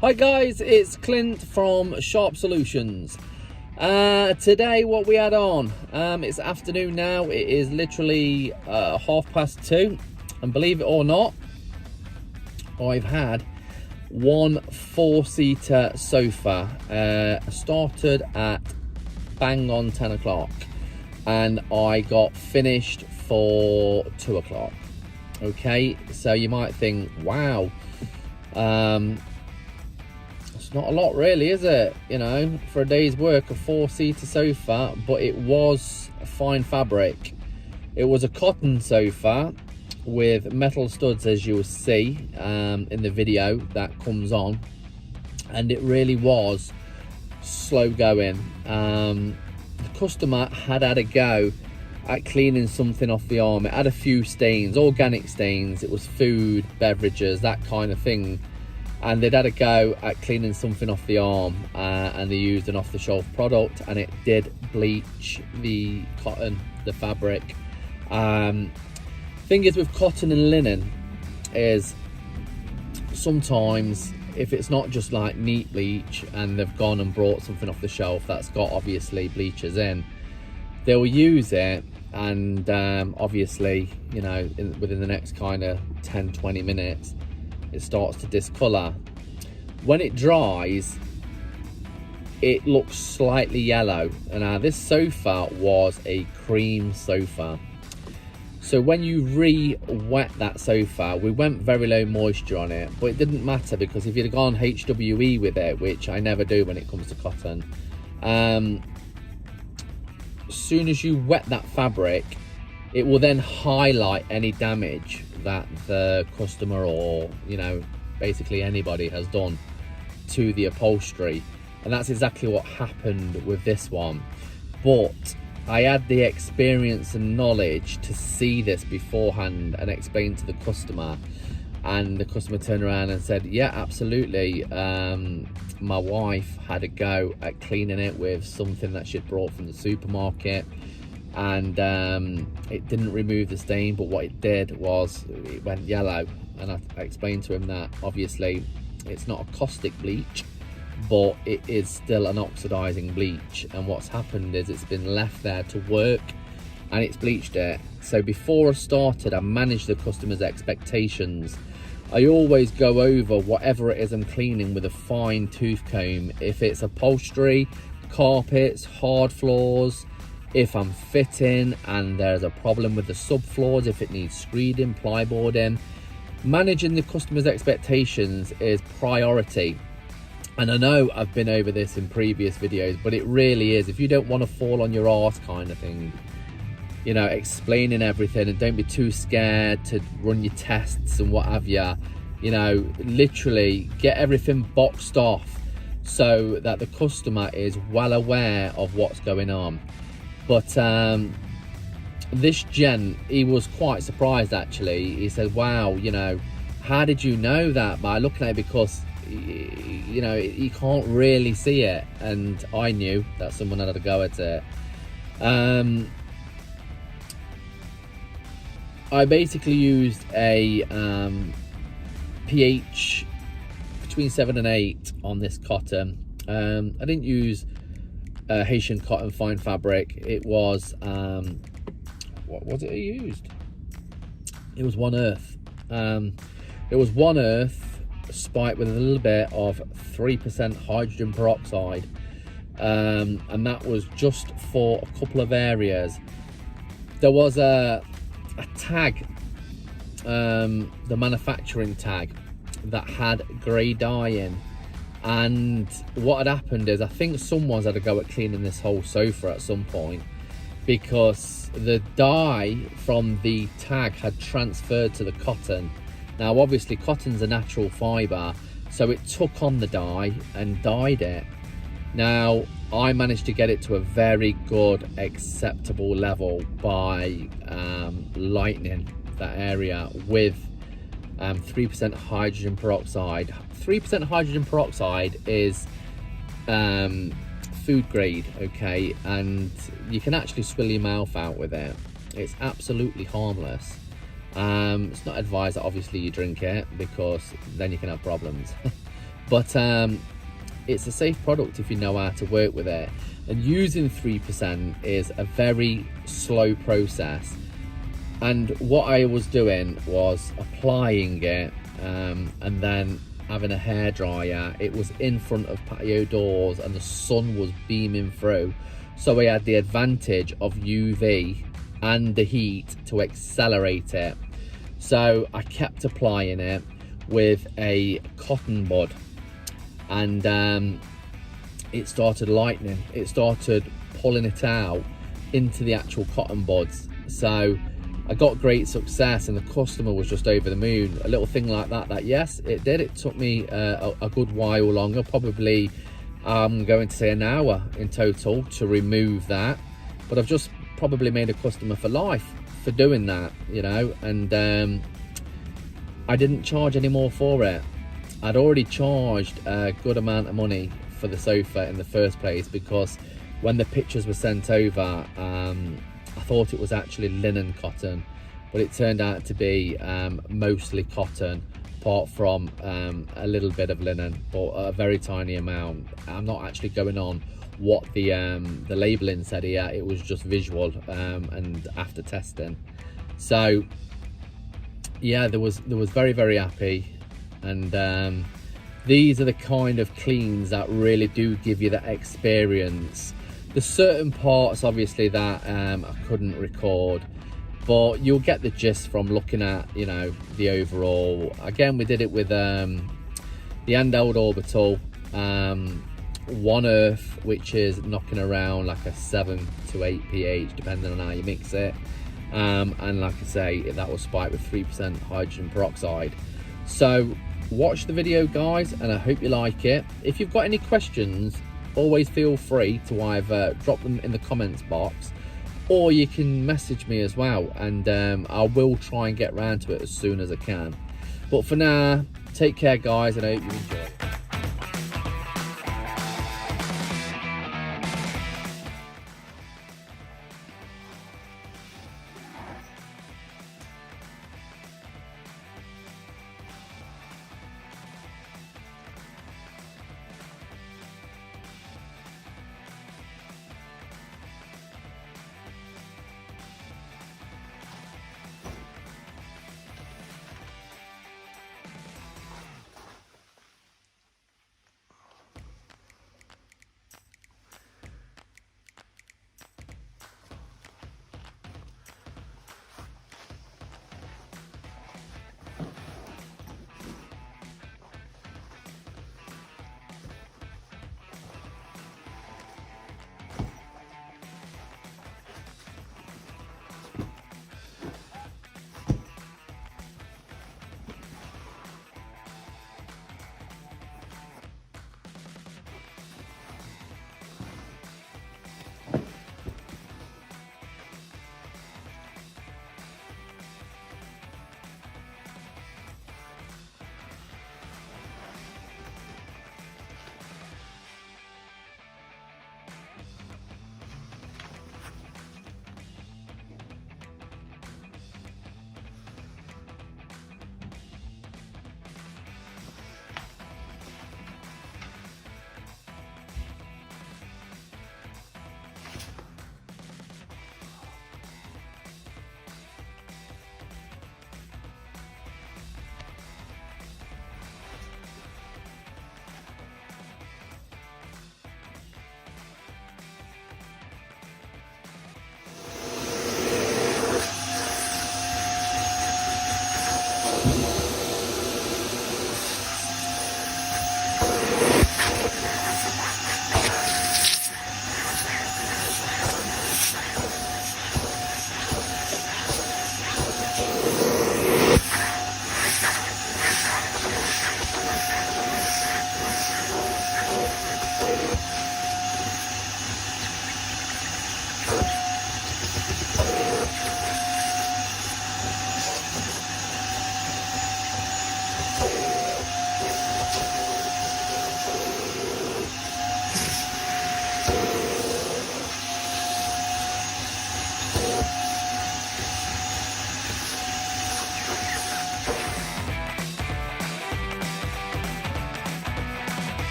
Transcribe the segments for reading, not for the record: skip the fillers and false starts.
Hi guys, it's Clint from Sharp Solutions. Today what we had on, it's afternoon now, it is literally 2:30, and believe it or not, I've had one 4-seater sofa. Started at bang on 10 o'clock and I got finished for 2 o'clock. Okay, so you might think, wow, it's not a lot really, is it? You know, for a day's work, a 4-seater sofa, but it was a fine fabric. It was a cotton sofa with metal studs, as you'll see in the video that comes on, and it really was slow going. The customer had a go at cleaning something off the arm. It had a few stains, organic stains. It was food, beverages, that kind of thing. And they'd had a go at cleaning something off the arm, and they used an off-the-shelf product, and it did bleach the cotton, the fabric. Thing is with cotton and linen is sometimes if it's not just like neat bleach and they've gone and brought something off the shelf that's got obviously bleachers in, they'll use it, and obviously, you know, within the next kind of 10-20 minutes it starts to discolor. When it dries, it looks slightly yellow. And this sofa was a cream sofa, so when you re-wet that sofa, we went very low moisture on it, but it didn't matter, because if you'd have gone HWE with it, which I never do when it comes to cotton, as soon as you wet that fabric, it will then highlight any damage that the customer, or, you know, basically anybody has done to the upholstery. And that's exactly what happened with this one. But I had the experience and knowledge to see this beforehand and explain to the customer, and the customer turned around and said, yeah, absolutely, my wife had a go at cleaning it with something that she'd brought from the supermarket, and it didn't remove the stain, but what it did was it went yellow. And I explained to him that obviously it's not a caustic bleach, but it is still an oxidizing bleach, and what's happened is it's been left there to work and it's bleached it. So before I started, I managed the customer's expectations. I always go over whatever it is I'm cleaning with a fine tooth comb. If it's upholstery, carpets, hard floors, if I'm fitting and there's a problem with the subfloors, if it needs screeding, plyboarding, managing the customer's expectations is priority. And I know I've been over this in previous videos, but it really is. If you don't want to fall on your arse kind of thing, you know, explaining everything, and don't be too scared to run your tests and what have you, you know, literally get everything boxed off so that the customer is well aware of what's going on. But this gent, he was quite surprised actually. He said, wow, you know, how did you know that? By looking at it, because, you know, you can't really see it. And I knew that someone had a go at it. I basically used a pH between 7 and 8 on this cotton. I didn't use Haitian cotton fine fabric. It was what was it I used? It was One Earth. It was One Earth spiked with a little bit of 3% hydrogen peroxide, and that was just for a couple of areas. There was a tag, the manufacturing tag, that had grey dye in. And what had happened is, I think someone's had a go at cleaning this whole sofa at some point, because the dye from the tag had transferred to the cotton. Now obviously cotton's a natural fibre, so it took on the dye and dyed it. Now I managed to get it to a very good acceptable level by lightening that area with 3% hydrogen peroxide. 3% hydrogen peroxide is food grade, okay, and you can actually swill your mouth out with it. It's absolutely harmless. It's not advised that obviously you drink it, because then you can have problems. But it's a safe product if you know how to work with it. And using 3% is a very slow process. And what I was doing was applying it and then having a hairdryer. It was in front of patio doors and the sun was beaming through. So I had the advantage of UV and the heat to accelerate it. So I kept applying it with a cotton bud, and it started lightening. It started pulling it out into the actual cotton buds. So I got great success and the customer was just over the moon. A little thing like that, yes, it did. It took me a good while longer, probably I'm going to say an hour in total to remove that. But I've just probably made a customer for life for doing that, you know. And I didn't charge any more for it. I'd already charged a good amount of money for the sofa in the first place, because when the pictures were sent over, I thought it was actually linen cotton, but it turned out to be mostly cotton, apart from a little bit of linen, but a very tiny amount. I'm not actually going on what the labeling said here. It was just visual and after testing. So yeah, there was very, very happy. And these are the kind of cleans that really do give you that experience. There's certain parts obviously that I couldn't record, but you'll get the gist from looking at, you know, the overall. Again, we did it with the handheld orbital, One Earth, which is knocking around like a 7 to 8 pH depending on how you mix it, and like I say, that was spiked with 3% hydrogen peroxide. So watch the video, guys, and I hope you like it. If you've got any questions, always feel free to either drop them in the comments box, or you can message me as well, and I will try and get round to it as soon as I can. But for now, take care, guys, and I hope you enjoy.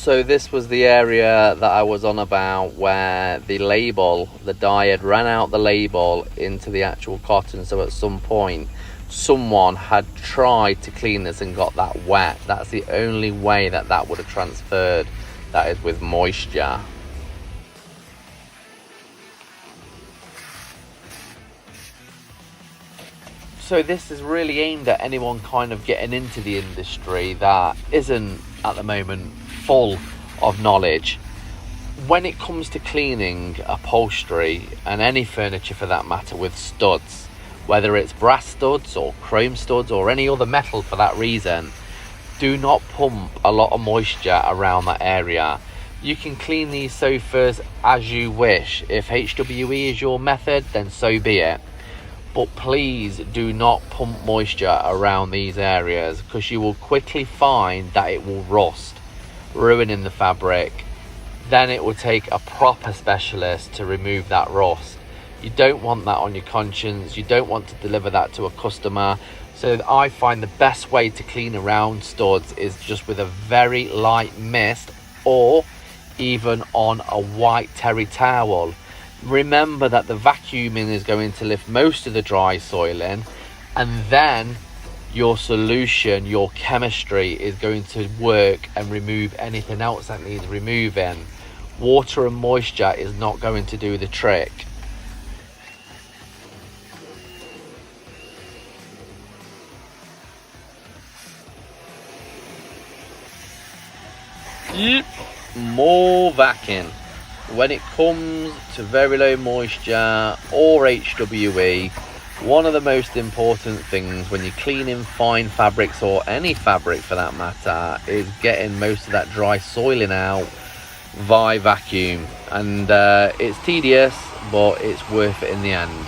So this was the area that I was on about, where the label, the dye had ran out the label into the actual cotton. So at some point someone had tried to clean this and got that wet. That's the only way that that would have transferred, that is with moisture. So this is really aimed at anyone kind of getting into the industry that isn't at the moment full of knowledge. When it comes to cleaning upholstery and any furniture for that matter with studs, whether it's brass studs or chrome studs or any other metal for that reason, do not pump a lot of moisture around that area. You can clean these sofas as you wish. If HWE is your method, then so be it. But please do not pump moisture around these areas, because you will quickly find that it will rust, ruining the fabric. Then it will take a proper specialist to remove that rust. You don't want that on your conscience. You don't want to deliver that to a customer. So I find the best way to clean around studs is just with a very light mist, or even on a white terry towel. Remember that the vacuuming is going to lift most of the dry soiling, and then your solution, your chemistry, is going to work and remove anything else that needs removing. Water and moisture is not going to do the trick. Yep. More vacuum. When it comes to very low moisture or HWE, one of the most important things when you're cleaning fine fabrics, or any fabric for that matter, is getting most of that dry soiling out via vacuum. And it's tedious, but it's worth it in the end.